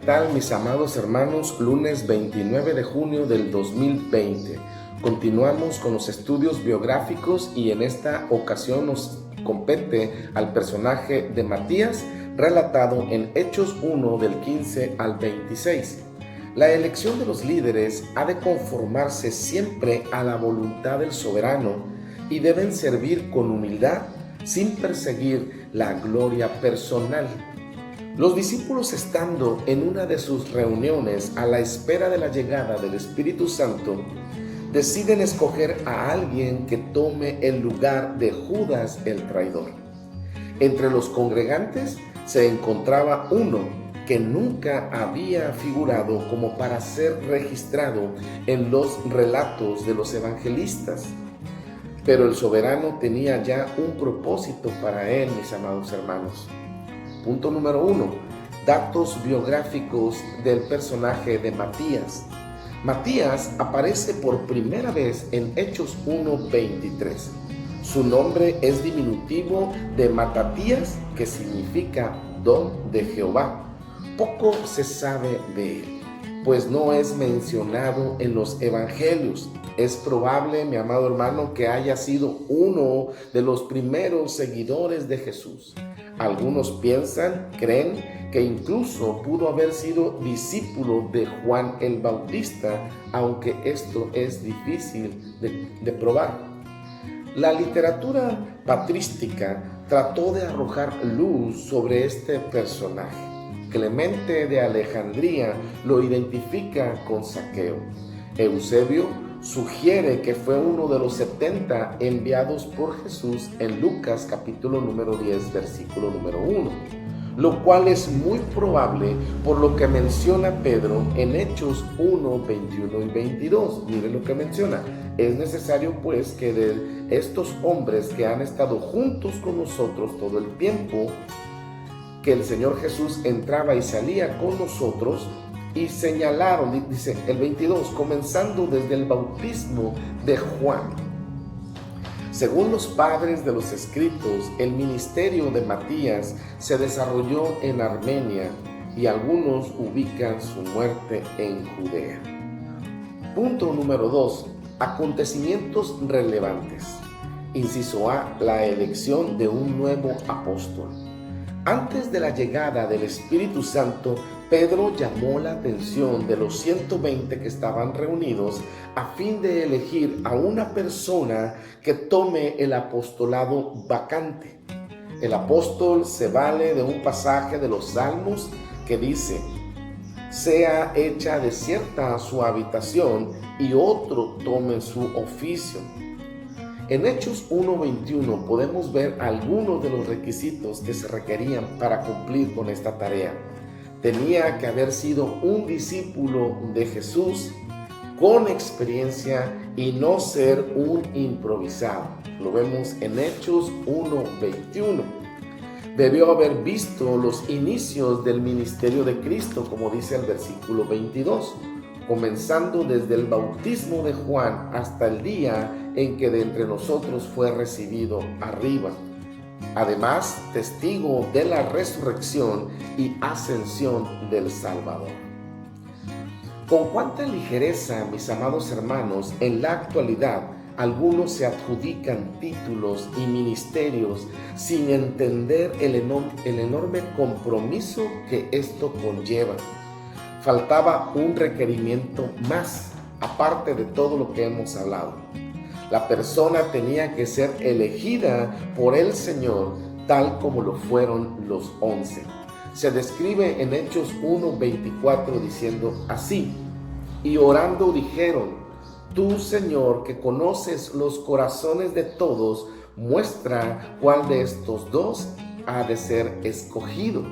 tal, mis amados hermanos? Lunes 29 de junio del 2020. Continuamos con los estudios biográficos y en esta ocasión nos compete al personaje de Matías, relatado en Hechos 1 del 15 al 26. La elección de los líderes ha de conformarse siempre a la voluntad del soberano y deben servir con humildad sin perseguir la gloria personal. Los discípulos, estando en una de sus reuniones a la espera de la llegada del Espíritu Santo, deciden escoger a alguien que tome el lugar de Judas el traidor. Entre los congregantes se encontraba uno que nunca había figurado como para ser registrado en los relatos de los evangelistas. Pero el soberano tenía ya un propósito para él, mis amados hermanos. Punto número 1. Datos biográficos del personaje de Matías. Matías aparece por primera vez en Hechos 1:23. Su nombre es diminutivo de Matatías, que significa don de Jehová. Poco se sabe de él, pues no es mencionado en los evangelios. Es probable, mi amado hermano, que haya sido uno de los primeros seguidores de Jesús. Algunos creen que incluso pudo haber sido discípulo de Juan el Bautista, aunque esto es difícil de probar. La literatura patrística trató de arrojar luz sobre este personaje. Clemente de Alejandría lo identifica con Zaqueo. Eusebio sugiere que fue uno de los 70 enviados por Jesús en Lucas capítulo número 10, versículo número 1, lo cual es muy probable por lo que menciona Pedro en Hechos 1, 21 y 22. Mire lo que menciona. Es necesario pues que de estos hombres que han estado juntos con nosotros todo el tiempo que el Señor Jesús entraba y salía con nosotros, y señalaron, dice el 22, comenzando desde el bautismo de Juan. Según los padres de los escritos, el ministerio de Matías se desarrolló en Armenia y algunos ubican su muerte en Judea. Punto número 2. Acontecimientos relevantes. Inciso A. La elección de un nuevo apóstol. Antes de la llegada del Espíritu Santo, Pedro llamó la atención de los 120 que estaban reunidos a fin de elegir a una persona que tome el apostolado vacante. El apóstol se vale de un pasaje de los Salmos que dice: sea hecha desierta su habitación y otro tome su oficio. En Hechos 1:21 podemos ver algunos de los requisitos que se requerían para cumplir con esta tarea. Tenía que haber sido un discípulo de Jesús con experiencia y no ser un improvisado. Lo vemos en Hechos 1:21. Debió haber visto los inicios del ministerio de Cristo, como dice el versículo 22, comenzando desde el bautismo de Juan hasta el día en que de entre nosotros fue recibido arriba. Además, testigo de la resurrección y ascensión del Salvador. Con cuánta ligereza, mis amados hermanos, en la actualidad algunos se adjudican títulos y ministerios sin entender el enorme compromiso que esto conlleva. Faltaba un requerimiento más, aparte de todo lo que hemos hablado. La persona tenía que ser elegida por el Señor, tal como lo fueron los 11. Se describe en Hechos 1:24 diciendo así: y orando dijeron: tú, Señor, que conoces los corazones de todos, muestra cuál de estos dos ha de ser escogido.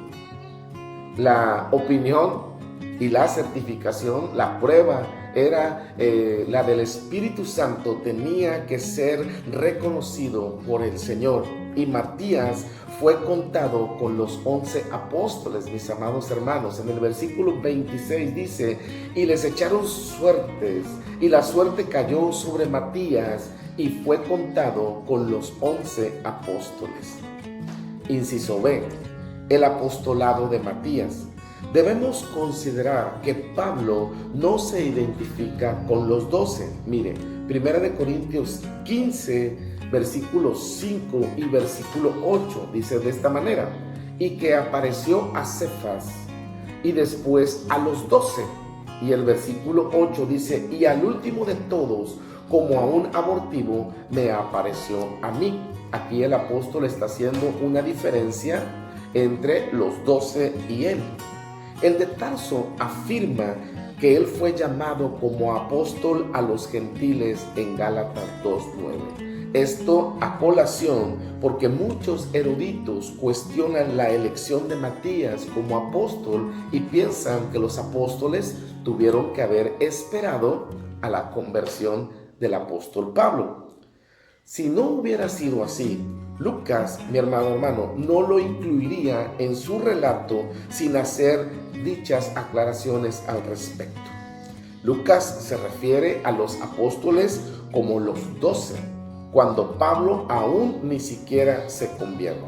La opinión y la certificación, la prueba era la del Espíritu Santo, tenía que ser reconocido por el Señor. Y Matías fue contado con los 11 apóstoles, mis amados hermanos. En el versículo 26 dice: y les echaron suertes, y la suerte cayó sobre Matías, y fue contado con los 11 apóstoles. Inciso B. El apostolado de Matías. Debemos considerar que Pablo no se identifica con los 12. Mire, 1 Corintios 15, versículos 5 y versículo 8, dice de esta manera: y que apareció a Cefas y después a los 12. Y el versículo 8 dice: y al último de todos, como a un abortivo, me apareció a mí. Aquí el apóstol está haciendo una diferencia entre los 12 y él. El de Tarso afirma que él fue llamado como apóstol a los gentiles en Gálatas 2:9. Esto a colación porque muchos eruditos cuestionan la elección de Matías como apóstol y piensan que los apóstoles tuvieron que haber esperado a la conversión del apóstol Pablo. Si no hubiera sido así, Lucas, mi hermano, no lo incluiría en su relato sin hacer dichas aclaraciones al respecto. Lucas se refiere a los apóstoles como los 12, cuando Pablo aún ni siquiera se convierte.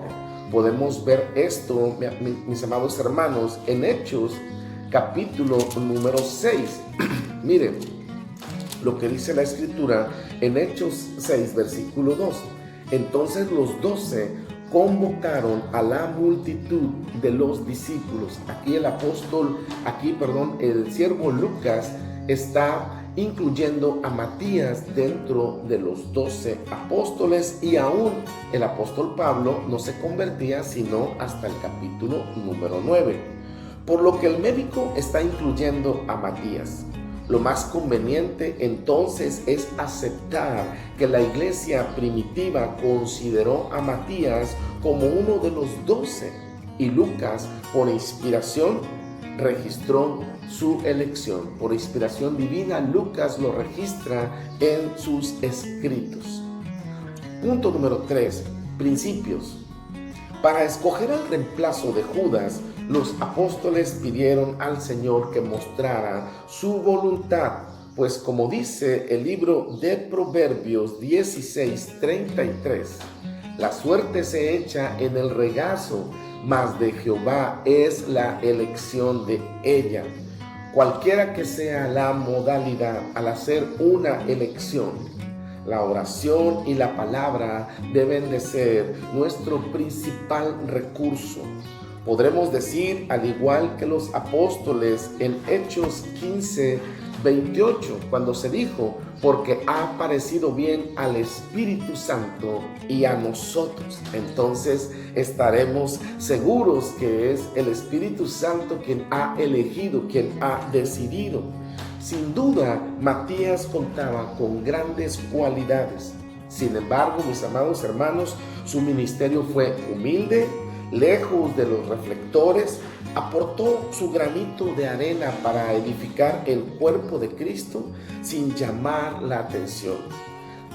Podemos ver esto, mis amados hermanos, en Hechos capítulo número 6. Miren lo que dice la Escritura en Hechos 6, versículo 2. Entonces los 12 convocaron a la multitud de los discípulos. El siervo Lucas está incluyendo a Matías dentro de los 12 apóstoles, y aún el apóstol Pablo no se convertía sino hasta el capítulo número 9. Por lo que el médico está incluyendo a Matías. Lo más conveniente entonces es aceptar que la iglesia primitiva consideró a Matías como uno de los 12 y Lucas, por inspiración, registró su elección. Por inspiración divina, Lucas lo registra en sus escritos. Punto número 3. Principios. Para escoger el reemplazo de Judas, los apóstoles pidieron al Señor que mostrara su voluntad, pues como dice el libro de Proverbios 16:33, la suerte se echa en el regazo, mas de Jehová es la elección de ella. Cualquiera que sea la modalidad al hacer una elección, la oración y la palabra deben de ser nuestro principal recurso. Podremos decir, al igual que los apóstoles en Hechos 15:28, cuando se dijo: porque ha parecido bien al Espíritu Santo y a nosotros. Entonces estaremos seguros que es el Espíritu Santo quien ha elegido, quien ha decidido. Sin duda, Matías contaba con grandes cualidades. Sin embargo, mis amados hermanos, su ministerio fue humilde, lejos de los reflectores, aportó su granito de arena para edificar el cuerpo de Cristo sin llamar la atención.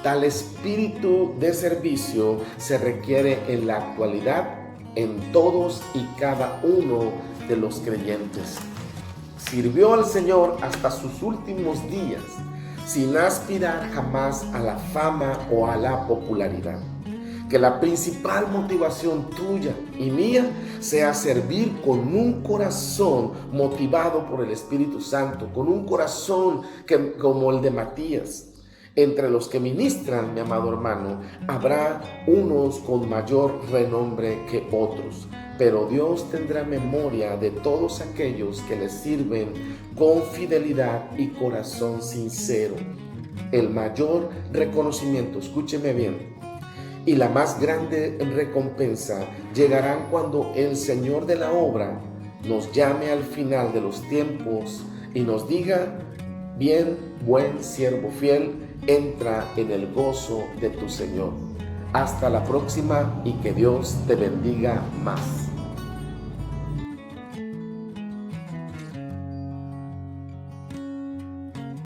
Tal espíritu de servicio se requiere en la actualidad en todos y cada uno de los creyentes. Sirvió al Señor hasta sus últimos días, sin aspirar jamás a la fama o a la popularidad. Que la principal motivación tuya y mía sea servir con un corazón motivado por el Espíritu Santo, con un corazón como el de Matías. Entre los que ministran, mi amado hermano, habrá unos con mayor renombre que otros, pero Dios tendrá memoria de todos aquellos que le sirven con fidelidad y corazón sincero. El mayor reconocimiento, escúcheme bien, y la más grande recompensa llegarán cuando el Señor de la obra nos llame al final de los tiempos y nos diga: bien, buen siervo fiel, entra en el gozo de tu Señor. Hasta la próxima y que Dios te bendiga más.